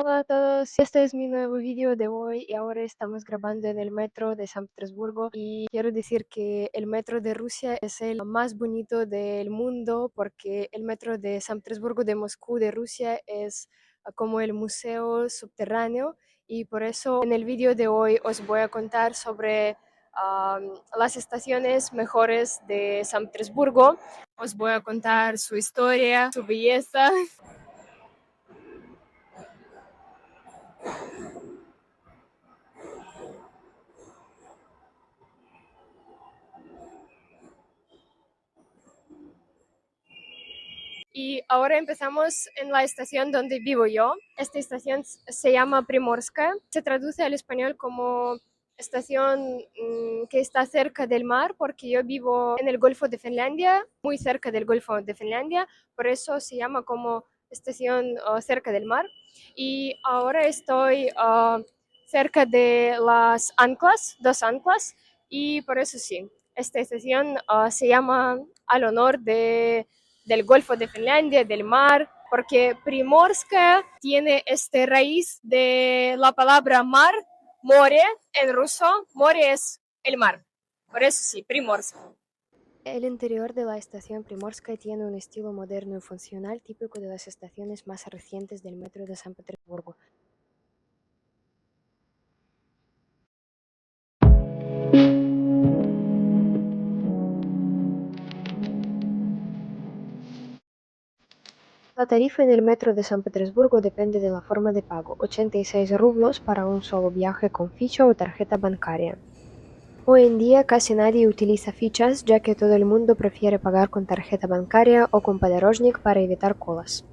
Hola a todos, este es mi nuevo vídeo de hoy y ahora estamos grabando en el metro de San Petersburgo y quiero decir que el metro de Rusia es el más bonito del mundo porque el metro de San Petersburgo de Moscú de Rusia es como el museo subterráneo y por eso en el vídeo de hoy os voy a contar sobre las estaciones mejores de San Petersburgo. Os voy a contar su historia, su belleza. Y ahora empezamos en la estación donde vivo yo. Esta estación se llama Primorska. Se traduce al español como estación que está cerca del mar, porque yo vivo en el Golfo de Finlandia, muy cerca del Golfo de Finlandia, por eso se llama como estación cerca del mar. Y ahora estoy cerca de las anclas, dos anclas, y por eso sí, esta estación se llama al honor del Golfo de Finlandia, del mar, porque Primorska tiene este raíz de la palabra mar, more en ruso, more es el mar. Por eso sí, Primorska. El interior de la estación Primorska tiene un estilo moderno y funcional típico de las estaciones más recientes del metro de San Petersburgo. La tarifa en el metro de San Petersburgo depende de la forma de pago, 86 rublos para un solo viaje con ficha o tarjeta bancaria. Hoy en día casi nadie utiliza fichas, ya que todo el mundo prefiere pagar con tarjeta bancaria o con Podorozhnik para evitar colas.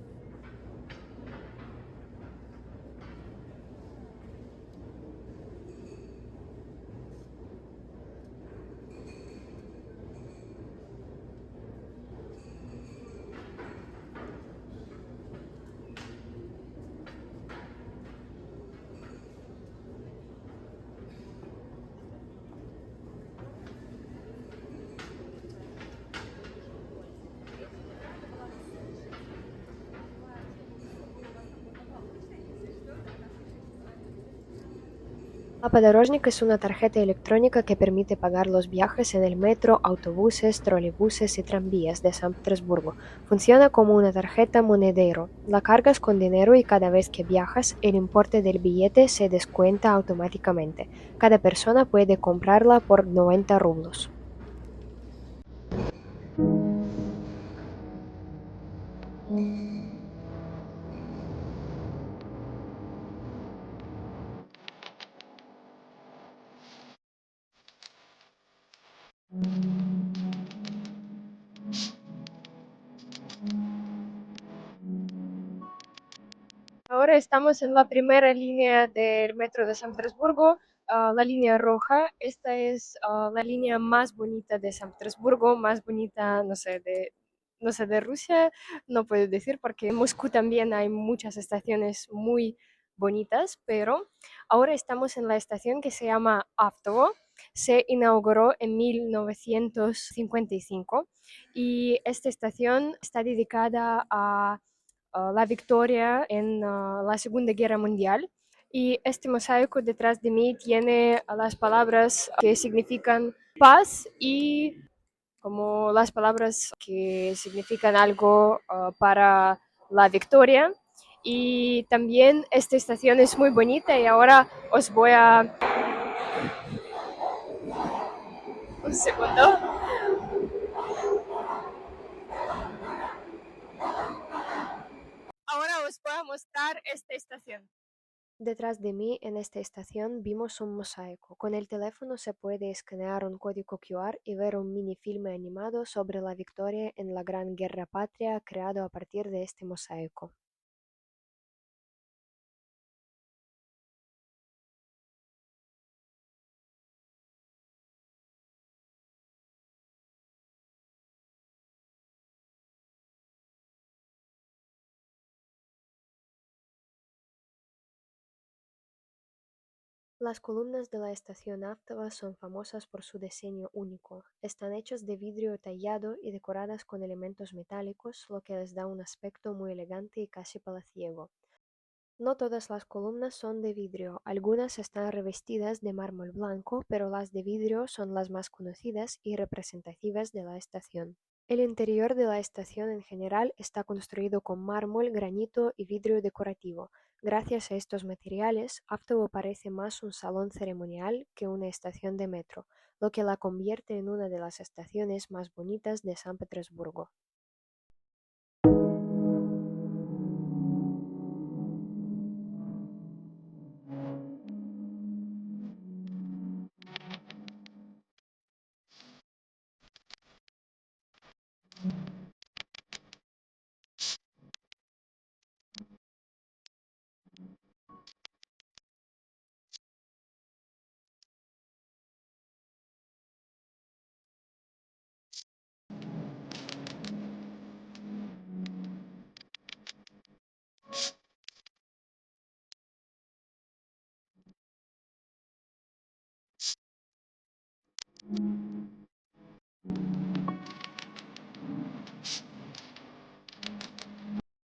La Podorozhnik es una tarjeta electrónica que permite pagar los viajes en el metro, autobuses, trolebuses y tranvías de San Petersburgo. Funciona como una tarjeta monedero. La cargas con dinero y cada vez que viajas, el importe del billete se descuenta automáticamente. Cada persona puede comprarla por 90 rublos. Ahora estamos en la primera línea del metro de San Petersburgo, la línea roja. Esta es la línea más bonita de San Petersburgo, más bonita, no sé, de Rusia, no puedo decir, porque en Moscú también hay muchas estaciones muy bonitas, pero ahora estamos en la estación que se llama Avtovo. Se inauguró en 1955 y esta estación está dedicada a la victoria en la Segunda Guerra Mundial. Y este mosaico detrás de mí tiene las palabras que significan paz y como las palabras que significan algo para la victoria. Y también esta estación es muy bonita y ahora os voy a... Un segundo. Ahora os voy a mostrar esta estación. Detrás de mí, en esta estación, vimos un mosaico. Con el teléfono se puede escanear un código QR y ver un minifilme animado sobre la victoria en la Gran Guerra Patria creado a partir de este mosaico. Las columnas de la estación Avtova son famosas por su diseño único. Están hechas de vidrio tallado y decoradas con elementos metálicos, lo que les da un aspecto muy elegante y casi palaciego. No todas las columnas son de vidrio, algunas están revestidas de mármol blanco, pero las de vidrio son las más conocidas y representativas de la estación. El interior de la estación en general está construido con mármol, granito y vidrio decorativo. Gracias a estos materiales, Aptovo parece más un salón ceremonial que una estación de metro, lo que la convierte en una de las estaciones más bonitas de San Petersburgo.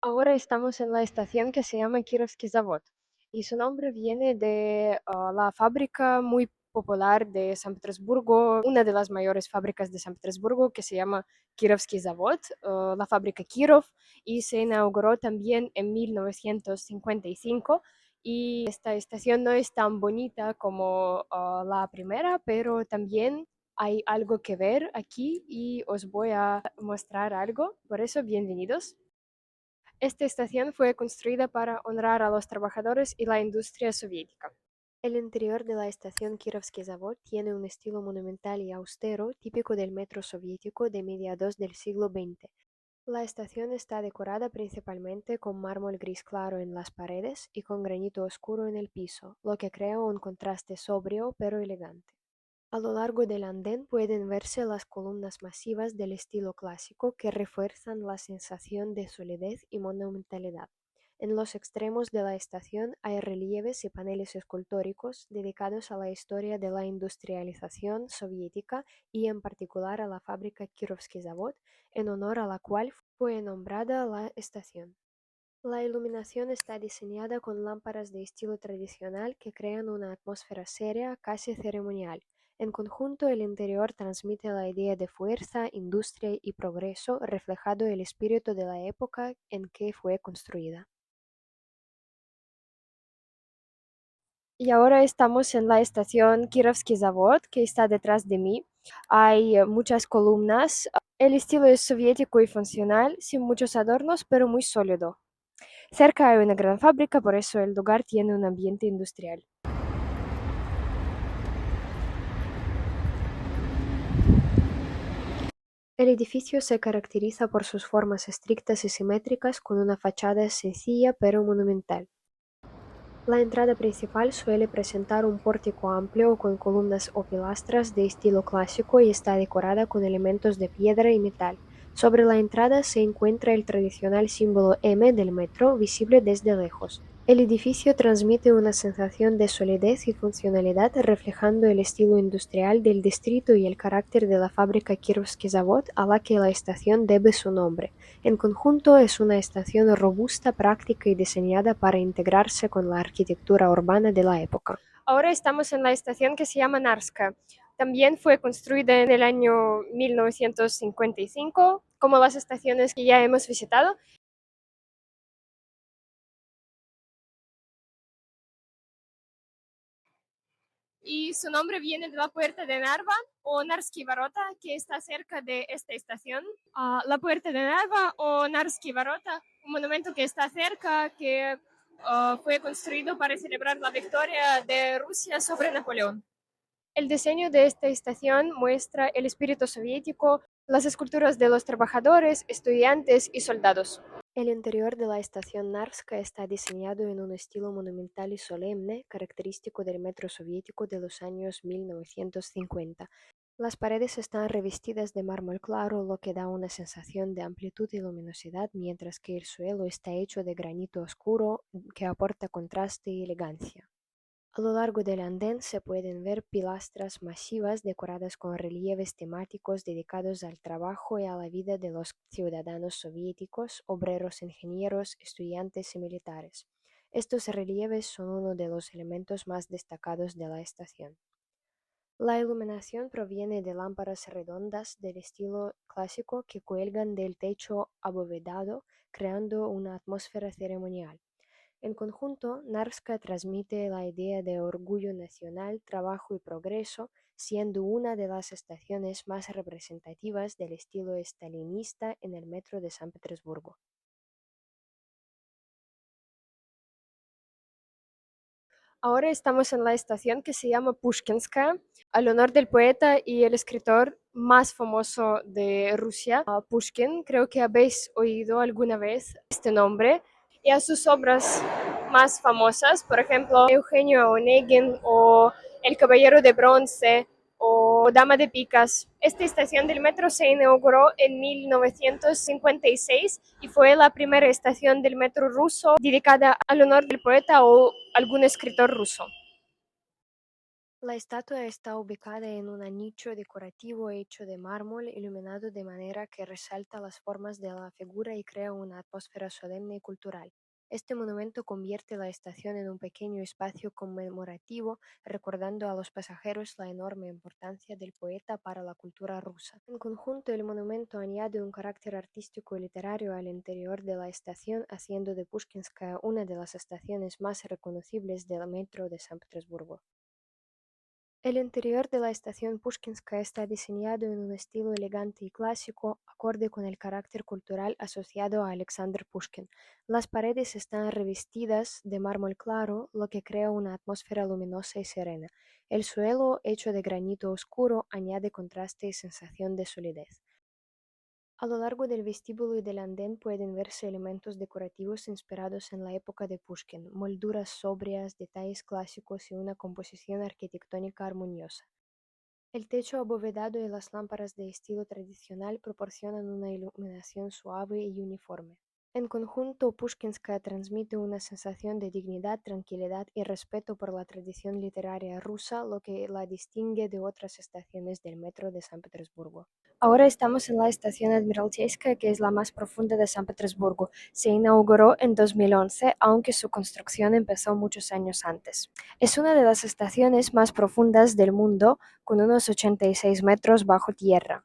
Ahora estamos en la estación que se llama Kirovsky Zavod y su nombre viene de la fábrica muy popular de San Petersburgo, una de las mayores fábricas de San Petersburgo que se llama Kirovsky Zavod, la fábrica Kirov, y se inauguró también en 1955. Y esta estación no es tan bonita como la primera, pero también hay algo que ver aquí y os voy a mostrar algo. Por eso, bienvenidos. Esta estación fue construida para honrar a los trabajadores y la industria soviética. El interior de la estación Kirovsky Zavod tiene un estilo monumental y austero típico del metro soviético de mediados del siglo XX. La estación está decorada principalmente con mármol gris claro en las paredes y con granito oscuro en el piso, lo que crea un contraste sobrio pero elegante. A lo largo del andén pueden verse las columnas masivas del estilo clásico que refuerzan la sensación de solidez y monumentalidad. En los extremos de la estación hay relieves y paneles escultóricos dedicados a la historia de la industrialización soviética y en particular a la fábrica Kirovsky Zavod, en honor a la cual fue nombrada la estación. La iluminación está diseñada con lámparas de estilo tradicional que crean una atmósfera seria, casi ceremonial. En conjunto, el interior transmite la idea de fuerza, industria y progreso, reflejado el espíritu de la época en que fue construida. Y ahora estamos en la estación Kirovsky Zavod, que está detrás de mí. Hay muchas columnas. El estilo es soviético y funcional, sin muchos adornos, pero muy sólido. Cerca hay una gran fábrica, por eso el lugar tiene un ambiente industrial. El edificio se caracteriza por sus formas estrictas y simétricas con una fachada sencilla pero monumental. La entrada principal suele presentar un pórtico amplio con columnas o pilastras de estilo clásico y está decorada con elementos de piedra y metal. Sobre la entrada se encuentra el tradicional símbolo M del metro, visible desde lejos. El edificio transmite una sensación de solidez y funcionalidad, reflejando el estilo industrial del distrito y el carácter de la fábrica Kirovsky Zavod a la que la estación debe su nombre. En conjunto, es una estación robusta, práctica y diseñada para integrarse con la arquitectura urbana de la época. Ahora estamos en la estación que se llama Narska. También fue construida en el año 1955, como las estaciones que ya hemos visitado. Y su nombre viene de la puerta de Narva o Narsky Varota, que está cerca de esta estación. La puerta de Narva o Narsky Varota, un monumento que está cerca, que fue construido para celebrar la victoria de Rusia sobre Napoleón. El diseño de esta estación muestra el espíritu soviético, las esculturas de los trabajadores, estudiantes y soldados. El interior de la estación Narvska está diseñado en un estilo monumental y solemne, característico del metro soviético de los años 1950. Las paredes están revestidas de mármol claro, lo que da una sensación de amplitud y luminosidad, mientras que el suelo está hecho de granito oscuro, que aporta contraste y elegancia. A lo largo del andén se pueden ver pilastras masivas decoradas con relieves temáticos dedicados al trabajo y a la vida de los ciudadanos soviéticos, obreros, ingenieros, estudiantes y militares. Estos relieves son uno de los elementos más destacados de la estación. La iluminación proviene de lámparas redondas del estilo clásico que cuelgan del techo abovedado, creando una atmósfera ceremonial. En conjunto, Narvska transmite la idea de orgullo nacional, trabajo y progreso, siendo una de las estaciones más representativas del estilo stalinista en el metro de San Petersburgo. Ahora estamos en la estación que se llama Pushkinskaya, al honor del poeta y el escritor más famoso de Rusia, Pushkin. Creo que habéis oído alguna vez este nombre. Y a sus obras más famosas, por ejemplo, Eugenio Onegin o El Caballero de Bronce o Dama de Picas. Esta estación del metro se inauguró en 1956 y fue la primera estación del metro ruso dedicada al honor del poeta o algún escritor ruso. La estatua está ubicada en un nicho decorativo hecho de mármol, iluminado de manera que resalta las formas de la figura y crea una atmósfera solemne y cultural. Este monumento convierte la estación en un pequeño espacio conmemorativo, recordando a los pasajeros la enorme importancia del poeta para la cultura rusa. En conjunto, el monumento añade un carácter artístico y literario al interior de la estación, haciendo de Pushkinskaya una de las estaciones más reconocibles del metro de San Petersburgo. El interior de la estación Pushkinskaya está diseñado en un estilo elegante y clásico, acorde con el carácter cultural asociado a Alexander Pushkin. Las paredes están revestidas de mármol claro, lo que crea una atmósfera luminosa y serena. El suelo, hecho de granito oscuro, añade contraste y sensación de solidez. A lo largo del vestíbulo y del andén pueden verse elementos decorativos inspirados en la época de Pushkin, molduras sobrias, detalles clásicos y una composición arquitectónica armoniosa. El techo abovedado y las lámparas de estilo tradicional proporcionan una iluminación suave y uniforme. En conjunto, Pushkinskaya transmite una sensación de dignidad, tranquilidad y respeto por la tradición literaria rusa, lo que la distingue de otras estaciones del metro de San Petersburgo. Ahora estamos en la estación Admiralteyskaya, que es la más profunda de San Petersburgo. Se inauguró en 2011, aunque su construcción empezó muchos años antes. Es una de las estaciones más profundas del mundo, con unos 86 metros bajo tierra.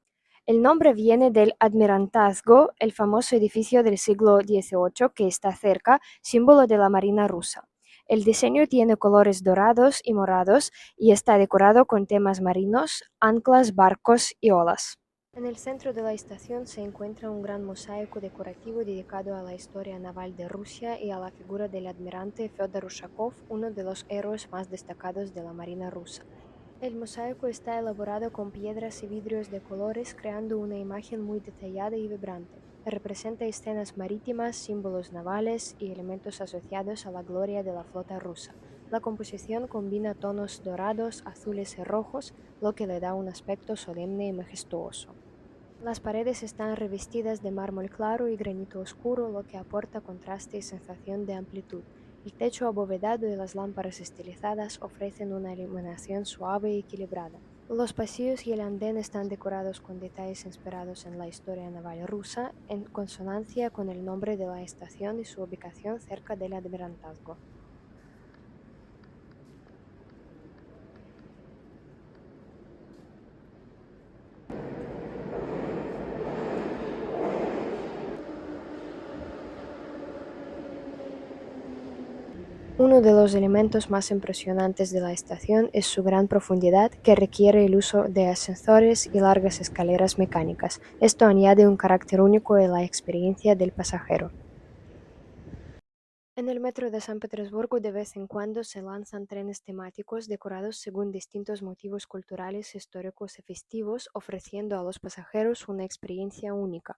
El nombre viene del Almirantazgo, el famoso edificio del siglo XVIII que está cerca, símbolo de la Marina rusa. El diseño tiene colores dorados y morados y está decorado con temas marinos, anclas, barcos y olas. En el centro de la estación se encuentra un gran mosaico decorativo dedicado a la historia naval de Rusia y a la figura del almirante Fyodor Ushakov, uno de los héroes más destacados de la Marina rusa. El mosaico está elaborado con piedras y vidrios de colores, creando una imagen muy detallada y vibrante. Representa escenas marítimas, símbolos navales y elementos asociados a la gloria de la flota rusa. La composición combina tonos dorados, azules y rojos, lo que le da un aspecto solemne y majestuoso. Las paredes están revestidas de mármol claro y granito oscuro, lo que aporta contraste y sensación de amplitud. El techo abovedado y las lámparas estilizadas ofrecen una iluminación suave y equilibrada. Los pasillos y el andén están decorados con detalles inspirados en la historia naval rusa, en consonancia con el nombre de la estación y su ubicación cerca del Almirantazgo. Uno de los elementos más impresionantes de la estación es su gran profundidad, que requiere el uso de ascensores y largas escaleras mecánicas. Esto añade un carácter único a la experiencia del pasajero. En el metro de San Petersburgo de vez en cuando se lanzan trenes temáticos decorados según distintos motivos culturales, históricos y festivos, ofreciendo a los pasajeros una experiencia única.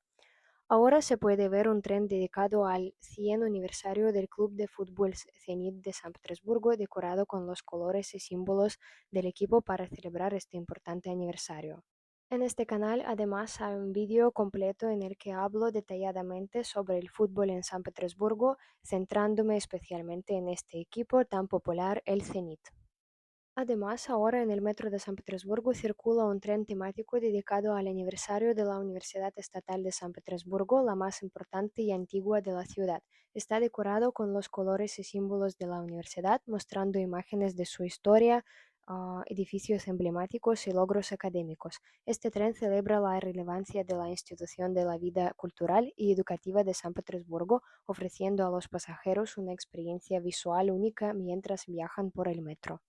Ahora se puede ver un tren dedicado al 100 aniversario del Club de Fútbol Zenit de San Petersburgo, decorado con los colores y símbolos del equipo para celebrar este importante aniversario. En este canal además hay un vídeo completo en el que hablo detalladamente sobre el fútbol en San Petersburgo, centrándome especialmente en este equipo tan popular, el Zenit. Además, ahora en el metro de San Petersburgo circula un tren temático dedicado al aniversario de la Universidad Estatal de San Petersburgo, la más importante y antigua de la ciudad. Está decorado con los colores y símbolos de la universidad, mostrando imágenes de su historia, edificios emblemáticos y logros académicos. Este tren celebra la relevancia de la institución de la vida cultural y educativa de San Petersburgo, ofreciendo a los pasajeros una experiencia visual única mientras viajan por el metro.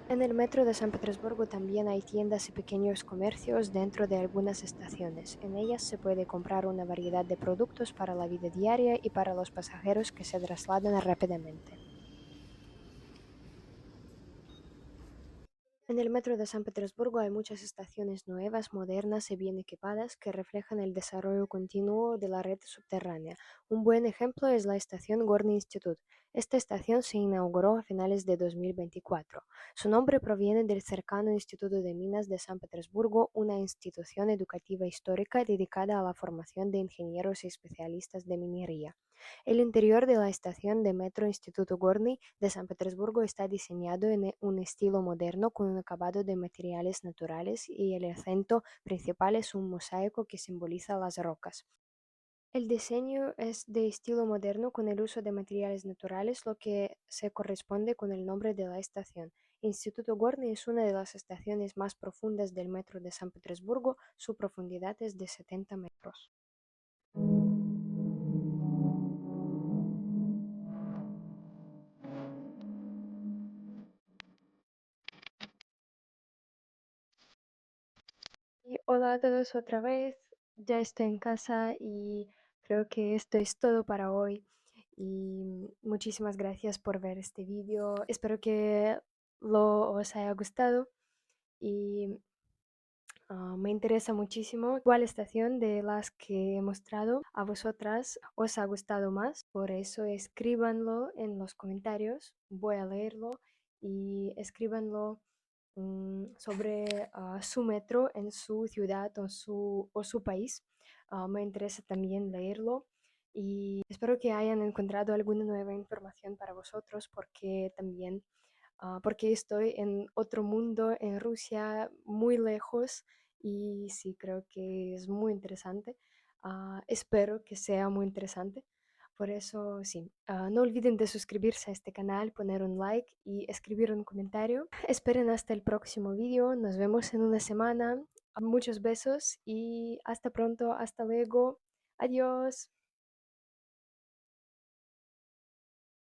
En el metro de San Petersburgo también hay tiendas y pequeños comercios dentro de algunas estaciones. En ellas se puede comprar una variedad de productos para la vida diaria y para los pasajeros que se trasladan rápidamente. En el metro de San Petersburgo hay muchas estaciones nuevas, modernas y bien equipadas que reflejan el desarrollo continuo de la red subterránea. Un buen ejemplo es la estación Gorny Institute. Esta estación se inauguró a finales de 2024. Su nombre proviene del cercano Instituto de Minas de San Petersburgo, una institución educativa histórica dedicada a la formación de ingenieros y especialistas de minería. El interior de la estación de metro Instituto Gorny de San Petersburgo está diseñado en un estilo moderno con un acabado de materiales naturales y el acento principal es un mosaico que simboliza las rocas. El diseño es de estilo moderno con el uso de materiales naturales, lo que se corresponde con el nombre de la estación. Instituto Gorny es una de las estaciones más profundas del metro de San Petersburgo. Su profundidad es de 70 metros. Y hola a todos otra vez. Ya estoy en casa y creo que esto es todo para hoy. Y muchísimas gracias por ver este vídeo. Espero que os haya gustado y me interesa muchísimo cuál estación de las que he mostrado a vosotras os ha gustado más. Por eso escríbanlo en los comentarios. Voy a leerlo y escríbanlo sobre su metro en su ciudad o su país. Me interesa también leerlo y espero que hayan encontrado alguna nueva información para vosotros porque también porque estoy en otro mundo, en Rusia, muy lejos y sí creo que es muy interesante. Espero que sea muy interesante. Por eso, sí, no olviden de suscribirse a este canal, poner un like y escribir un comentario. Esperen hasta el próximo vídeo. Nos vemos en una semana. Muchos besos y hasta pronto. Hasta luego. Adiós.